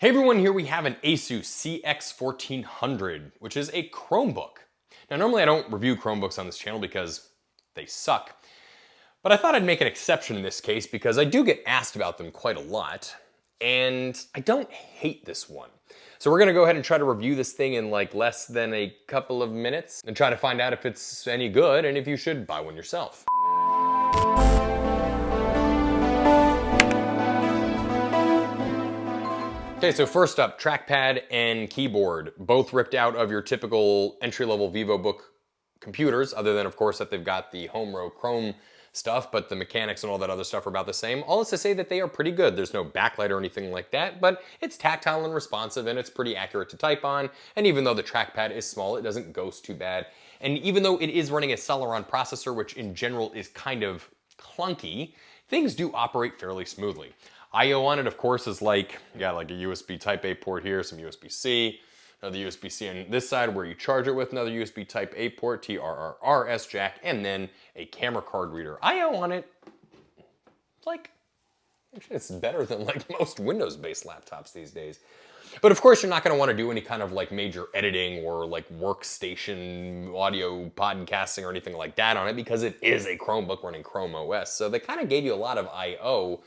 Hey everyone, here we have an ASUS CX1400, which is a Chromebook. Now normally I don't review Chromebooks on this channel because they suck, but I thought I'd make an exception in this case because I do get asked about them quite a lot, and I don't hate this one. So we're gonna go ahead and try to review this thing in like less than a couple of minutes and try to find out if it's any good and if you should buy one yourself. Okay, so first up, Trackpad and Keyboard, both ripped out of your typical entry-level VivoBook computers, other than of course that they've got the home row Chrome stuff, but the mechanics and all that other stuff are about the same. All is to say that they are pretty good. There's no backlight or anything like that, but it's tactile and responsive and it's pretty accurate to type on. And even though the trackpad is small, it doesn't ghost too bad. And even though it is running a Celeron processor, which in general is kind of clunky, things do operate fairly smoothly. I/O on it, of course, is like, you got like a USB Type A port here, some USB-C, another USB-C on this side where you charge it with, another USB Type A port, TRRS jack, and then a camera card reader. I/O on it, like, actually it's better than like most Windows-based laptops these days. But of course, you're not going to want to do any kind of like major editing or like workstation audio podcasting or anything like that on it because it is a Chromebook running Chrome OS. So they kind of gave you a lot of I/O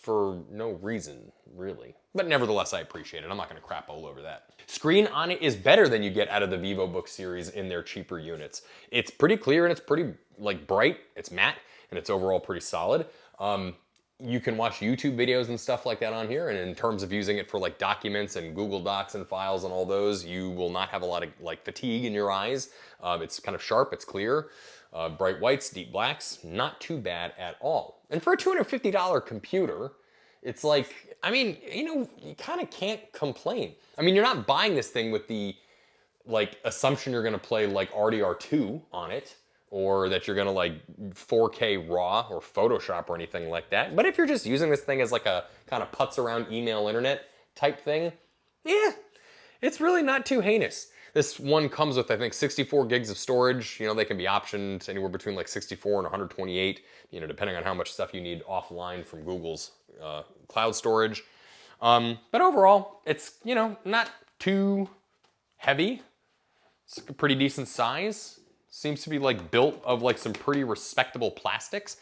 for no reason, really. But nevertheless, I appreciate it. I'm not gonna crap all over that. Screen on it is better than you get out of the VivoBook series in their cheaper units. It's pretty clear and it's pretty like bright, it's matte, and it's overall pretty solid. You can watch YouTube videos and stuff like that on here, and in terms of using it for like documents and Google Docs and files and all those, you will not have a lot of like fatigue in your eyes. It's kind of sharp, it's clear. Bright whites, deep blacks, not too bad at all. And for a $250 computer, it's like, I mean, you know, you kind of can't complain. I mean, you're not buying this thing with the like assumption you're gonna play like RDR2 on it, or that you're gonna like 4K RAW or Photoshop or anything like that. But if you're just using this thing as like a kind of putz around email internet type thing, yeah, it's really not too heinous. This one comes with, I think, 64 gigs of storage. You know, they can be optioned anywhere between like 64 and 128, you know, depending on how much stuff you need offline from Google's cloud storage. But overall, it's, you know, not too heavy. It's a pretty decent size. Seems to be like built of like some pretty respectable plastics.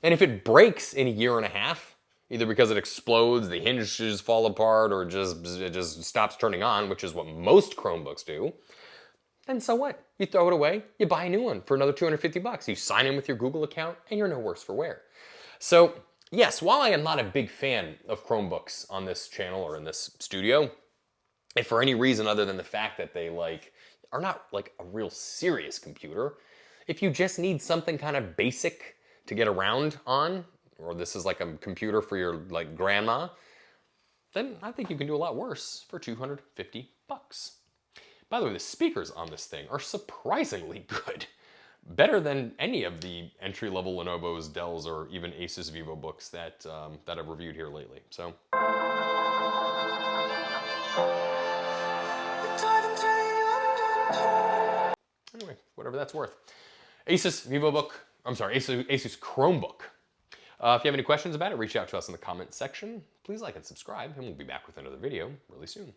And if it breaks in a year and a half, either because it explodes, the hinges fall apart, or it just stops turning on, which is what most Chromebooks do, then so what? You throw it away, you buy a new one for another 250 bucks. You sign in with your Google account, and you're no worse for wear. So yes, while I am not a big fan of Chromebooks on this channel or in this studio, if for any reason other than the fact that they like are not like a real serious computer, if you just need something kind of basic to get around on, or this is like a computer for your like grandma, then I think you can do a lot worse for 250 bucks. By the way, the speakers on this thing are surprisingly good. Better than any of the entry-level Lenovo's, Dells, or even ASUS VivoBooks that I've reviewed here lately. So. Anyway, whatever that's worth. ASUS Chromebook. If you have any questions about it, reach out to us in the comment section. Please like and subscribe, and we'll be back with another video really soon.